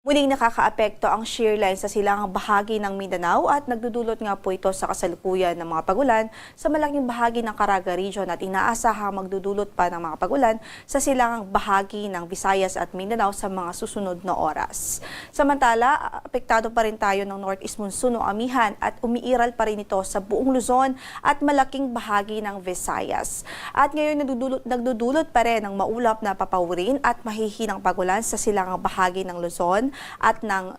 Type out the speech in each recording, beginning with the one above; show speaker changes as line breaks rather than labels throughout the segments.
Muling nakakaapekto ang shear line sa silangang bahagi ng Mindanao at nagdudulot nga po ito sa kasalukuyan ng mga pagulan sa malaking bahagi ng Caraga Region at inaasahang magdudulot pa ng mga pagulan sa silangang bahagi ng Visayas at Mindanao sa mga susunod na oras. Samantala, apektado pa rin tayo ng Northeast Monsoon o amihan at umiiral pa rin ito sa buong Luzon at malaking bahagi ng Visayas. At ngayon nagdudulot pa rin ng maulap na papawirin at mahihinang pagulan sa silangang bahagi ng Luzon at ng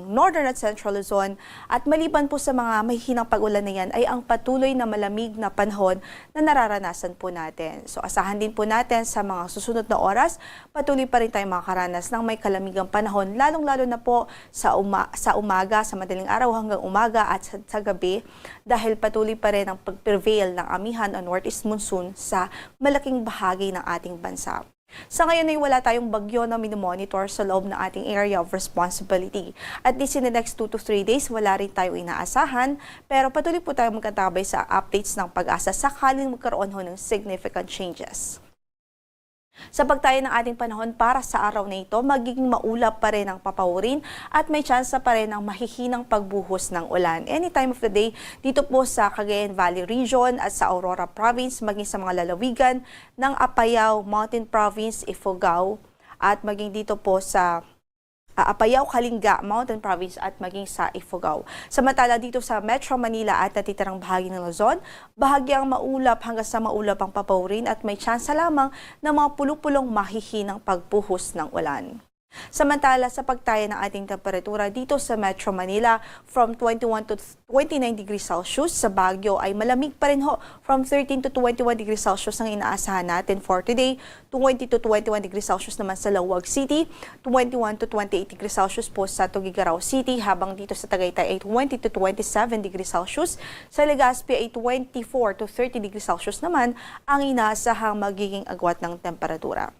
Northern at Central Luzon. At maliban po sa mga mahihinang pag-ulan na yan ay ang patuloy na malamig na panahon na nararanasan po natin. So asahan din po natin sa mga susunod na oras, patuloy pa rin tayong makakaranas ng may kalamigang panahon, lalong-lalo na po sa umaga, sa madaling araw hanggang umaga at sa gabi, dahil patuloy pa rin ang pag-prevail ng amihan o Northeast Monsoon sa malaking bahagi ng ating bansa. Sa ngayon ay wala tayong bagyo na minomonitor sa loob ng ating area of responsibility. At least in the next 2 to 3 days, wala rin tayong inaasahan, pero patuloy po tayong magkatabay sa updates ng pag-asa sakaling magkaroon ho ng significant changes. Sa pagtayo ng ating panahon para sa araw na ito, magiging maulap pa rin ang papawirin at may tsansa pa rin ng mahihinang pagbuhos ng ulan. Any time of the day, dito po sa Cagayan Valley Region at sa Aurora Province, maging sa mga lalawigan ng Apayao, Mountain Province, Ifugao, at maging dito po sa Apayao, Kalinga, Mountain Province at maging sa Ifugao. Samantala dito sa Metro Manila at natitirang bahagi ng Luzon, bahagyang maulap hanggang sa maulap ang papawirin at may tsansa lamang ng mga pulupulong mahihinang pagbuhos ng ulan. Samantala sa pagtaya ng ating temperatura dito sa Metro Manila from 21 to 29 degrees Celsius, sa Baguio ay malamig pa rin ho from 13 to 21 degrees Celsius ang inaasahan natin for today, 20 to 21 degrees Celsius naman sa Laoag City, 21 to 28 degrees Celsius po sa Tuguegarao City, habang dito sa Tagaytay ay 20 to 27 degrees Celsius, sa Legazpi ay 24 to 30 degrees Celsius naman ang inaasahang magiging agwat ng temperatura.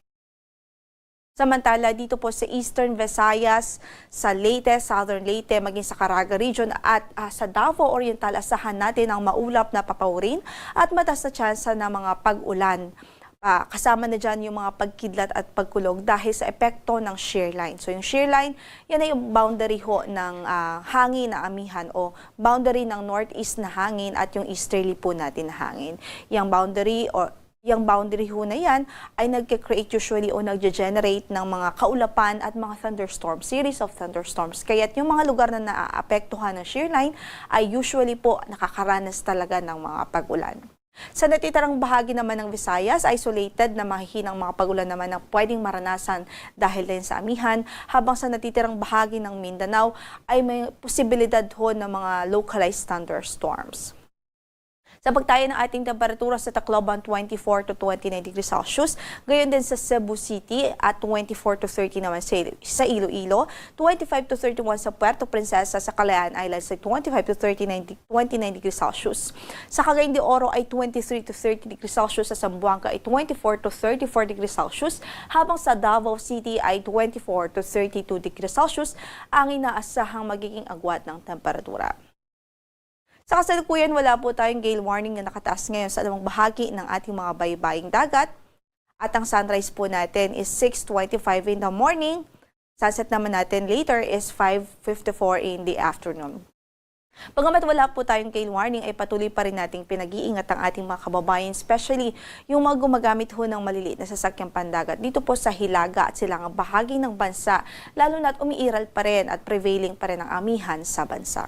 Samantala, dito po sa Eastern Visayas, sa Leyte, Southern Leyte, maging sa Caraga Region at sa Davao Oriental, asahan natin ang maulap na papawirin at mataas na tsansa ng mga pag-ulan. Kasama na dyan yung mga pagkidlat at pagkulog dahil sa epekto ng shear line. So yung shear line, yan ay yung boundary ho ng hangin na amihan o boundary ng northeast na hangin at yung easterly po natin na hangin. Yung boundary ho na yan ay nagke-create usually o nagge-generate ng mga kaulapan at mga thunderstorms, series of thunderstorms. Kaya't yung mga lugar na naaapektuhan ng shear line ay usually po nakakaranas talaga ng mga pag-ulan. Sa natitirang bahagi naman ng Visayas, isolated na mahihinang mga pag-ulan naman ang pwedeng maranasan dahil din sa amihan, habang sa natitirang bahagi ng Mindanao ay may posibilidad ho ng mga localized thunderstorms. Sa pagtayo ng ating temperatura sa Tacloban, 24 to 29 degrees Celsius. Gayon din sa Cebu City at 24 to 30 naman sa Iloilo. 25 to 31 sa Puerto Princesa, sa Kalayaan Islands ay 25 to 29 degrees Celsius. Sa Cagayan de Oro ay 23 to 30 degrees Celsius. Sa Zamboanga ay 24 to 34 degrees Celsius. Habang sa Davao City ay 24 to 32 degrees Celsius ang inaasahang magiging agwat ng temperatura. Sa kasalukuyan, wala po tayong gale warning na nakataas ngayon sa anumang bahagi ng ating mga baybaying dagat. At ang sunrise po natin is 6:25 in the morning. Sunset naman natin later is 5:54 in the afternoon. Bagamat wala po tayong gale warning, ay patuloy pa rin nating pinag-iingat ang ating mga kababayan, especially yung mga gumagamit ho ng maliliit na sasakyang pandagat dito po sa Hilaga at silangang bahagi ng bansa, lalo na't umiiral pa rin at prevailing pa rin ang amihan sa bansa.